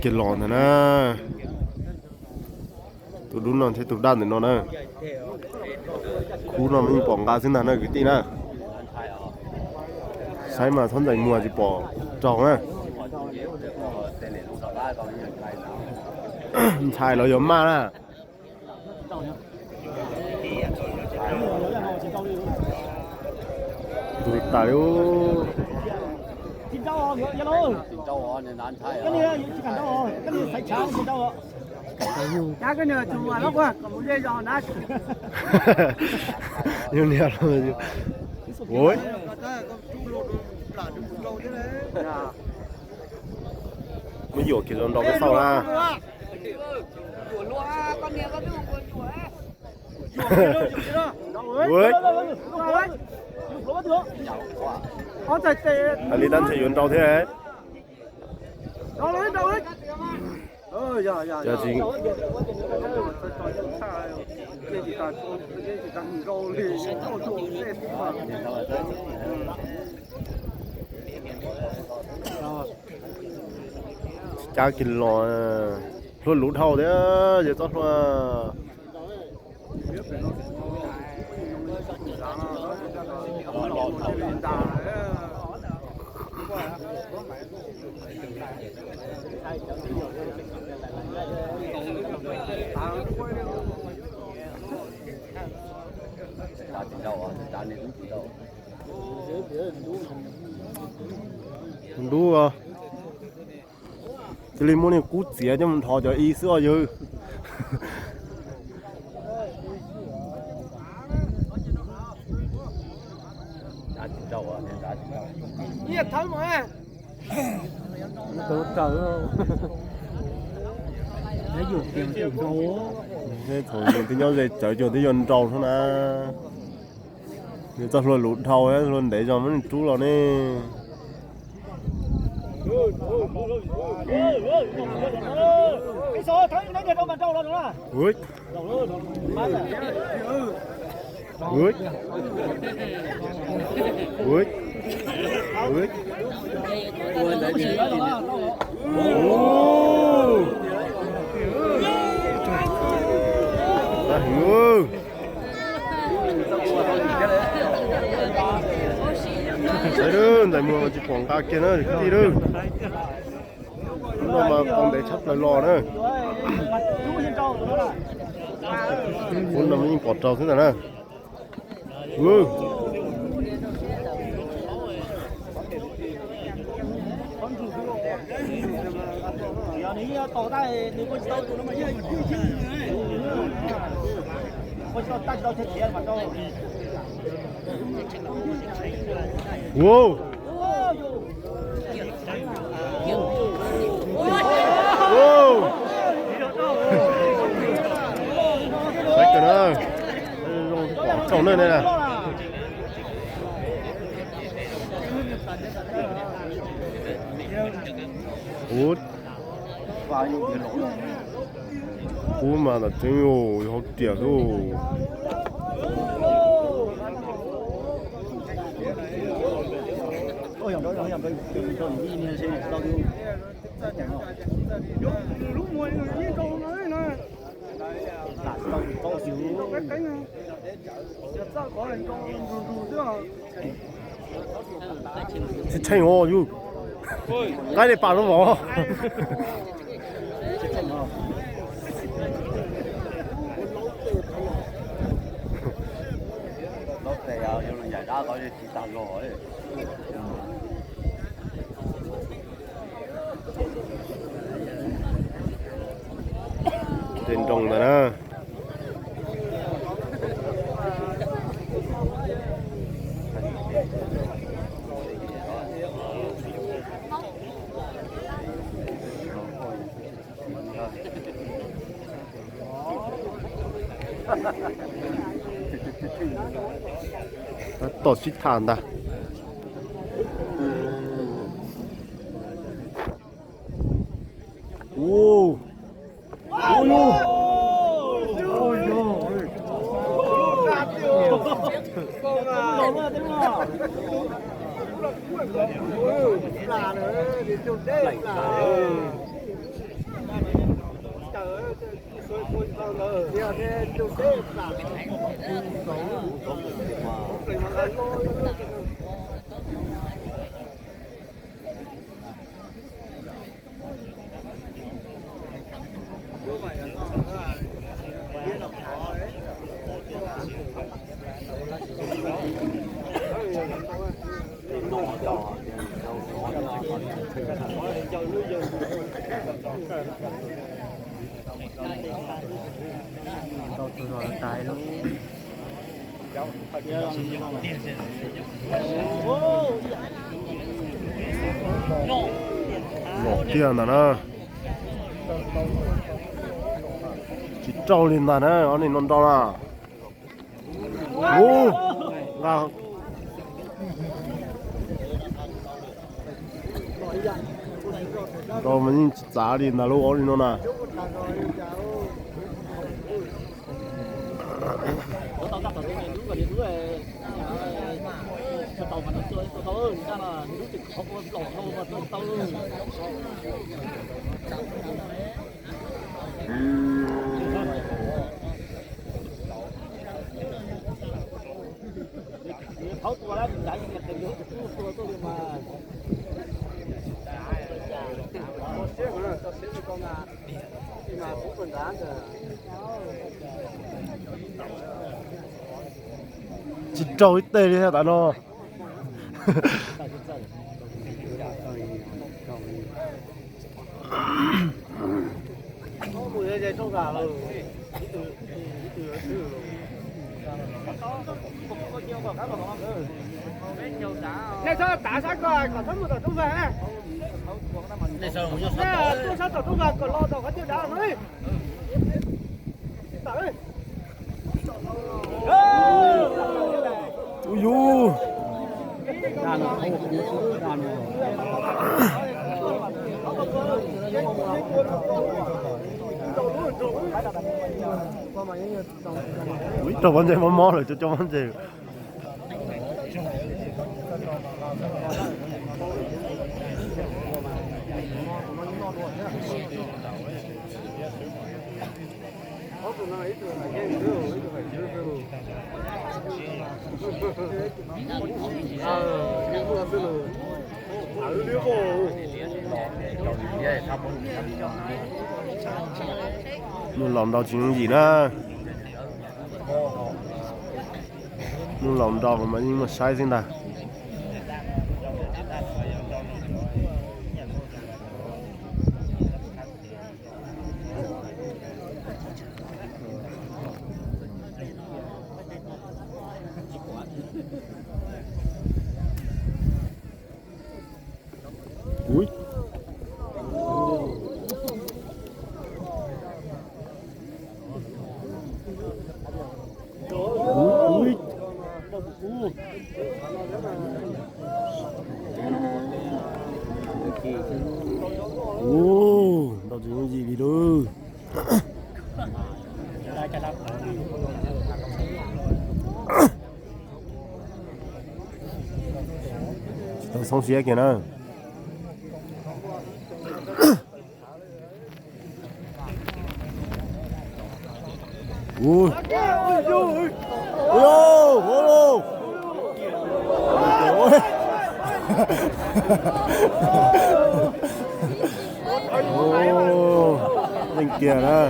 cái lon này nè tụi đúng nó thấy tụi đan thì nó nè cú nó mình bỏ ngã xin là nó cái tí nè sai mà thon dậy mùa chỉ bỏ tròn nè xài nó giống ma nè tụi ta yếu Chín châu hả? Dạ luôn. Chín châu hả? Nên ăn thay. Cái này chỉ cần châu hả? Cái này phải cháo chín châu hả? Cá cái này chùm vào lắm quá, còn muốn dây giò nát. như này rồi. Ôi. Mới dụ kiểu nó cái sau ra. Ôi. Anh đi đánh thì dọn đâu thế đấy? Đâu đấy, đâu đấy. Dạ. Chính. Cha kinh lò luôn lút hầu đấy, giờ tốt mà. Đúng rồi. Chỉ muốn này cút xía cho mình thò cho ý sữa chứ. Nhiệt thấm mà. Tốt trời ơi. Nó dùng tiền tiền đồ. Thế thôi thì nhau về chở cho tới dân trâu thôi nè. Người ta luôn lụt thầu ấy luôn để cho mấy chú lo nè. Cái số thấy nó nhiệt đâu mà trâu đâu nữa. Ui. Ui. Ui. Ui. Đấy đơn, tại mua chỉ quảng cáo kia nữa, cái gì đơn. Nó mà còn để chấp lại lò nữa. Con nằm những cọt trâu thế này nè. Tổ tay nếu có sâu tụi nó mà dây có sâu tay đâu chết tiền mà đâu. Wow. Wow. Đấy cái đó. Trồng nơi này nè. Út. Cú mà là tiếng ồ, học tiệt ồ. Ôi, đó đi nên xem đâu đi. Lúc mùa như câu nói nè. Là đâu có xíu. Cái này. Sao có lên con rù Thì chạy ngô chứ. Cái này bảo nó bỏ. Trên trồng rồi đó. 또 식타한다. 오. Tao tôi rồi tài luôn. lột tiền nè chỉ trâu lên nè anh này non trâu à ô là trâu mình giá đi nè luôn anh nó nè tao đặt ở đây này đúng là những người tàu mà nó chơi tao hơn ra là những cái không có tàu đâu mà tao luôn thấu qua đó giải những cái điều tôi mà chỉ trâu ít tê đi hả ta nó mùi đây trâu gà rồi này sao打三個啊？全部都中嘅。你上我要上到。多少都中嘅，個攞到嗰啲打去。打去。ui du ui trâu bánh dày mò rồi cho bánh dày nó lòng đau chuyện gì đó nó lòng đau mà nhưng mà sai thế nào ui ui ui đâu chuyện gì đi đâu tao xong xía kìa nè ui ui ôi ôi bên kia đó